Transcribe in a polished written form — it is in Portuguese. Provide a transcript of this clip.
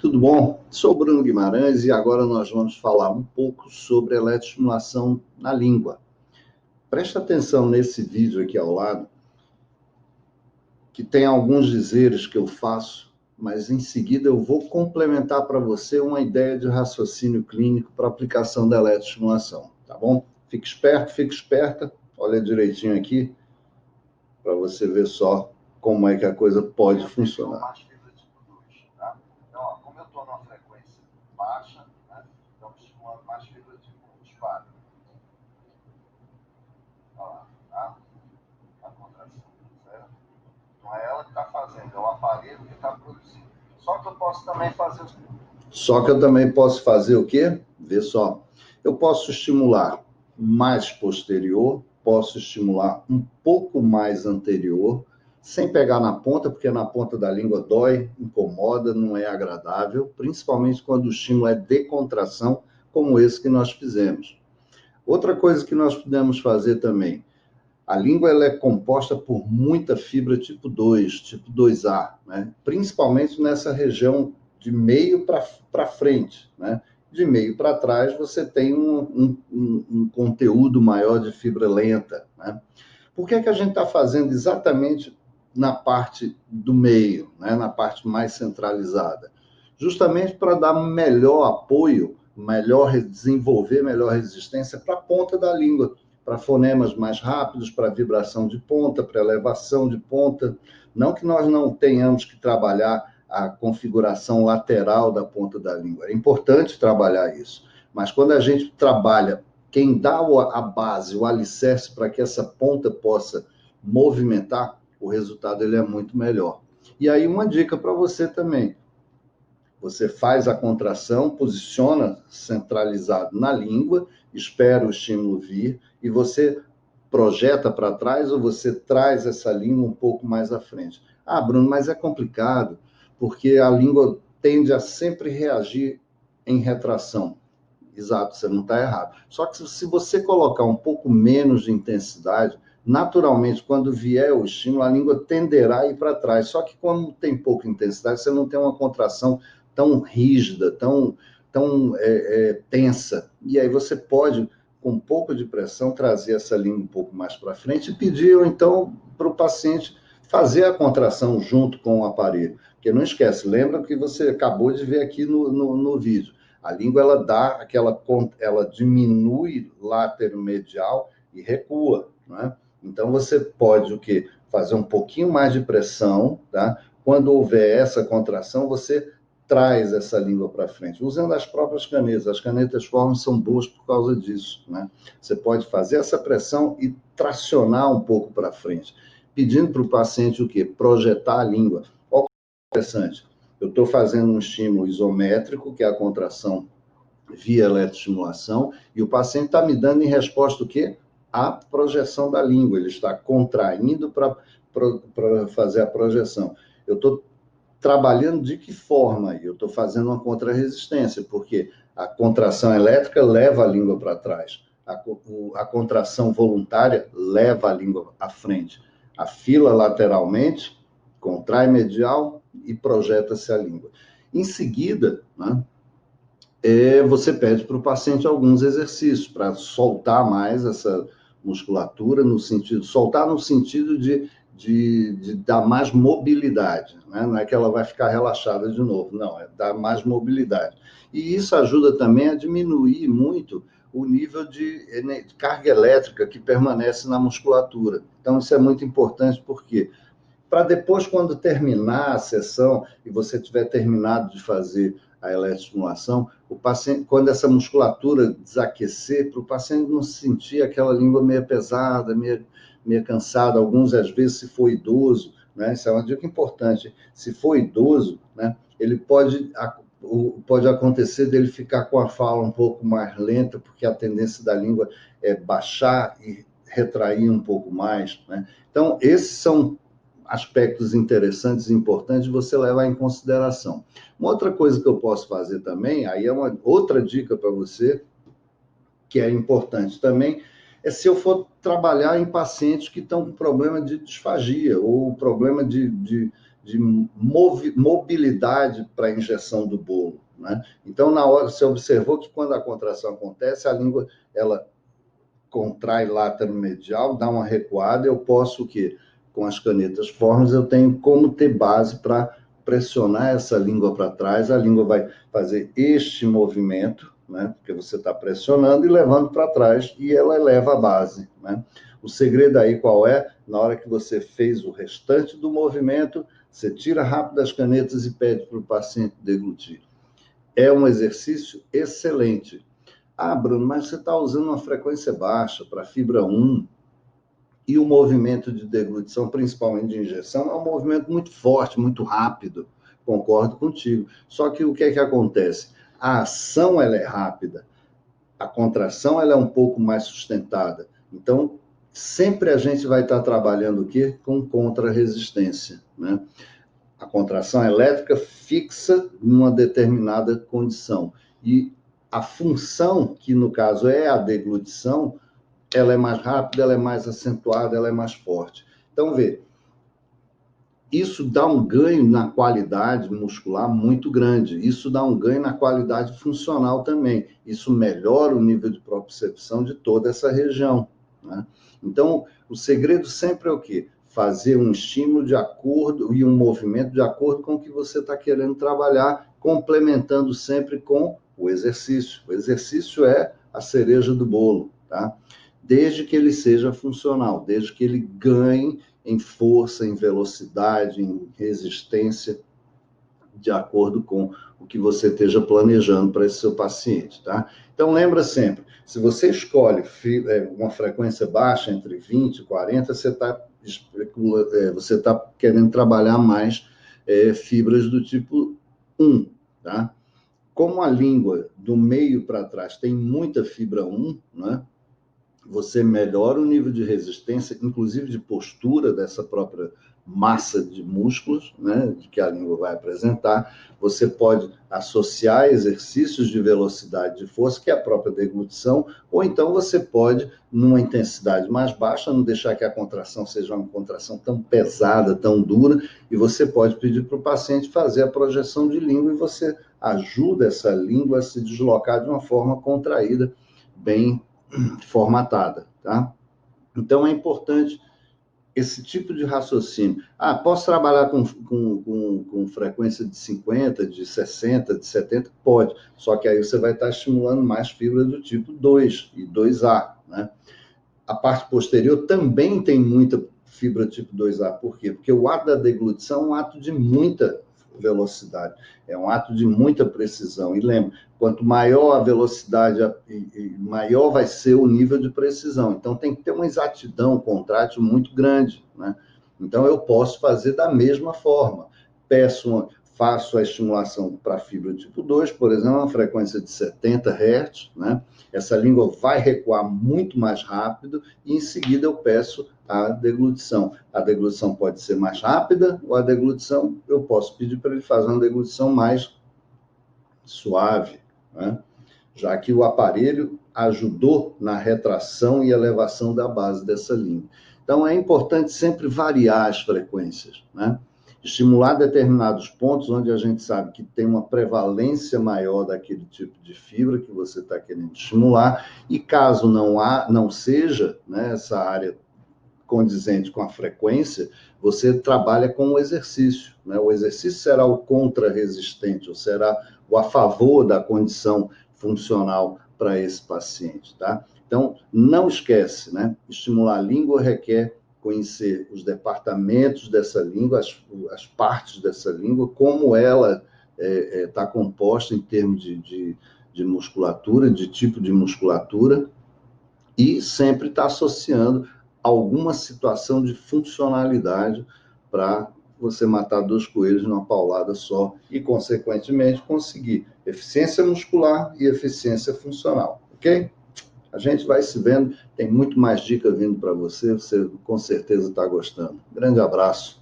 Tudo bom? Sou Bruno Guimarães e agora nós vamos falar um pouco sobre eletroestimulação na língua. Presta atenção nesse vídeo aqui ao lado, que tem alguns dizeres que eu faço, mas em seguida eu vou complementar para você uma ideia de raciocínio clínico para aplicação da eletroestimulação, tá bom? Fique esperto, fique esperta, olha direitinho aqui, para você ver só como é que a coisa pode funcionar. Baixa, né? Então, estimulando mais fibra de disparo. Olha lá, tá? A contração, certo? Não é ela que está fazendo, é o aparelho que está produzindo. Só que eu posso também fazer o quê? Vê só. Eu posso estimular mais posterior, posso estimular um pouco mais anterior, sem pegar na ponta, porque na ponta da língua dói, incomoda, não é agradável, principalmente quando o estímulo é de contração, como esse que nós fizemos. Outra coisa que nós podemos fazer também, a língua ela é composta por muita fibra tipo 2, tipo 2A, né? Principalmente nessa região de meio para frente, né? De meio para trás você tem um conteúdo maior de fibra lenta, né? Por que a gente está fazendo exatamente na parte do meio, né? Na parte mais centralizada? Justamente para dar melhor apoio, desenvolver melhor resistência para a ponta da língua, para fonemas mais rápidos, para vibração de ponta, para elevação de ponta. Não que nós não tenhamos que trabalhar a configuração lateral da ponta da língua. É importante trabalhar isso. Mas quando a gente trabalha, quem dá a base, o alicerce para que essa ponta possa movimentar, o resultado ele é muito melhor. E aí uma dica para você também. Você faz a contração, posiciona centralizado na língua, espera o estímulo vir e você projeta para trás ou você traz essa língua um pouco mais à frente. Ah, Bruno, mas é complicado, porque a língua tende a sempre reagir em retração. Exato, você não está errado. Só que se você colocar um pouco menos de intensidade, naturalmente, quando vier o estímulo, a língua tenderá a ir para trás. Só que quando tem pouca intensidade, você não tem uma contração tão rígida, tão tensa. E aí você pode, com um pouco de pressão, trazer essa língua um pouco mais para frente e pedir, ou então, para o paciente fazer a contração junto com o aparelho. Porque não esquece, lembra que você acabou de ver aqui no vídeo. A língua, ela diminui lateromedial e recua, né? Então, você pode, fazer um pouquinho mais de pressão, tá? Quando houver essa contração, você traz essa língua para frente, usando as próprias canetas. As canetas Form são boas por causa disso, né? Você pode fazer essa pressão e tracionar um pouco para frente, pedindo para o paciente projetar a língua. Olha que interessante. Eu estou fazendo um estímulo isométrico, que é a contração via eletroestimulação, e o paciente está me dando em resposta a projeção da língua. Ele está contraindo para fazer a projeção. Eu estou trabalhando de que forma? Eu estou fazendo uma contrarresistência, porque a contração elétrica leva a língua para trás. A contração voluntária leva a língua à frente. A fila lateralmente, contrai medial e projeta-se a língua. Em seguida, né, você pede para o paciente alguns exercícios para soltar mais essa musculatura, soltar no sentido de dar mais mobilidade, né? Não é que ela vai ficar relaxada de novo, não, é dar mais mobilidade. E isso ajuda também a diminuir muito o nível de carga elétrica que permanece na musculatura. Então, isso é muito importante, porque para depois, quando terminar a sessão e você tiver terminado de fazer a eletroestimulação, o paciente, quando essa musculatura desaquecer, para o paciente não sentir aquela língua meio pesada, meio cansada. Alguns, às vezes, se for idoso, né? Isso é uma dica importante. Se for idoso, né, ele pode acontecer dele ficar com a fala um pouco mais lenta, porque a tendência da língua é baixar e retrair um pouco mais, né? Então, esses são aspectos interessantes e importantes de você levar em consideração. Uma outra coisa que eu posso fazer também, aí é uma outra dica para você, que é importante também, é se eu for trabalhar em pacientes que estão com problema de disfagia ou problema de de mobilidade para a injeção do bolo, né? Então, na hora, você observou que quando a contração acontece, a língua, ela contrai lateromedial, dá uma recuada, eu posso, o quê? Com as canetas formas, eu tenho como ter base para pressionar essa língua para trás, a língua vai fazer este movimento, né? Porque você está pressionando e levando para trás, e ela eleva a base, né? O segredo aí qual é? Na hora que você fez o restante do movimento, você tira rápido as canetas e pede para o paciente deglutir. É um exercício excelente. Ah, Bruno, mas você está usando uma frequência baixa para fibra 1, e o movimento de deglutição, principalmente de injeção, é um movimento muito forte, muito rápido. Concordo contigo. Só que o que é que acontece? A ação ela é rápida, a contração ela é um pouco mais sustentada. Então, sempre a gente vai estar trabalhando o quê? Com contra-resistência, né? A contração elétrica fixa numa determinada condição. E a função, que no caso é a deglutição, ela é mais rápida, ela é mais acentuada, ela é mais forte. Então, vê, isso dá um ganho na qualidade muscular muito grande. Isso dá um ganho na qualidade funcional também. Isso melhora o nível de propriocepção de toda essa região, né? Então, o segredo sempre é o quê? Fazer um estímulo de acordo e um movimento de acordo com o que você está querendo trabalhar, complementando sempre com o exercício. O exercício é a cereja do bolo, tá? Desde que ele seja funcional, desde que ele ganhe em força, em velocidade, em resistência, de acordo com o que você esteja planejando para esse seu paciente, tá? Então, lembra sempre, se você escolhe uma frequência baixa, entre 20 e 40, você está querendo trabalhar mais fibras do tipo 1, tá? Como a língua do meio para trás tem muita fibra 1, né? Você melhora o nível de resistência, inclusive de postura dessa própria massa de músculos, né, que a língua vai apresentar. Você pode associar exercícios de velocidade de força, que é a própria deglutição, ou então você pode, numa intensidade mais baixa, não deixar que a contração seja uma contração tão pesada, tão dura, e você pode pedir para o paciente fazer a projeção de língua e você ajuda essa língua a se deslocar de uma forma contraída, bem formatada, tá? Então, é importante esse tipo de raciocínio. Ah, posso trabalhar com frequência de 50, de 60, de 70? Pode, só que aí você vai estar estimulando mais fibra do tipo 2 e 2A, né? A parte posterior também tem muita fibra tipo 2A. Por quê? Porque o ato da deglutição é um ato de muita velocidade, é um ato de muita precisão. E lembra, quanto maior a velocidade, maior vai ser o nível de precisão. Então, tem que ter uma exatidão contrátil muito grande, né? Então, eu posso fazer da mesma forma. Faço a estimulação para fibra tipo 2, por exemplo, uma frequência de 70 Hz, né? Essa língua vai recuar muito mais rápido e, em seguida, eu peço a deglutição. A deglutição pode ser mais rápida ou a deglutição, eu posso pedir para ele fazer uma deglutição mais suave, né? Já que o aparelho ajudou na retração e elevação da base dessa língua. Então, é importante sempre variar as frequências, né? Estimular determinados pontos onde a gente sabe que tem uma prevalência maior daquele tipo de fibra que você está querendo estimular, e caso não seja, né, essa área condizente com a frequência, você trabalha com o exercício, né? O exercício será o contra-resistente, ou será o a favor da condição funcional para esse paciente, tá? Então, não esquece, né? Estimular a língua requer conhecer os departamentos dessa língua, as partes dessa língua, como ela está composta em termos de musculatura, de tipo de musculatura, e sempre está associando alguma situação de funcionalidade para você matar dois coelhos numa paulada só e, consequentemente, conseguir eficiência muscular e eficiência funcional, ok? A gente vai se vendo, tem muito mais dica vindo para você, você com certeza está gostando. Grande abraço.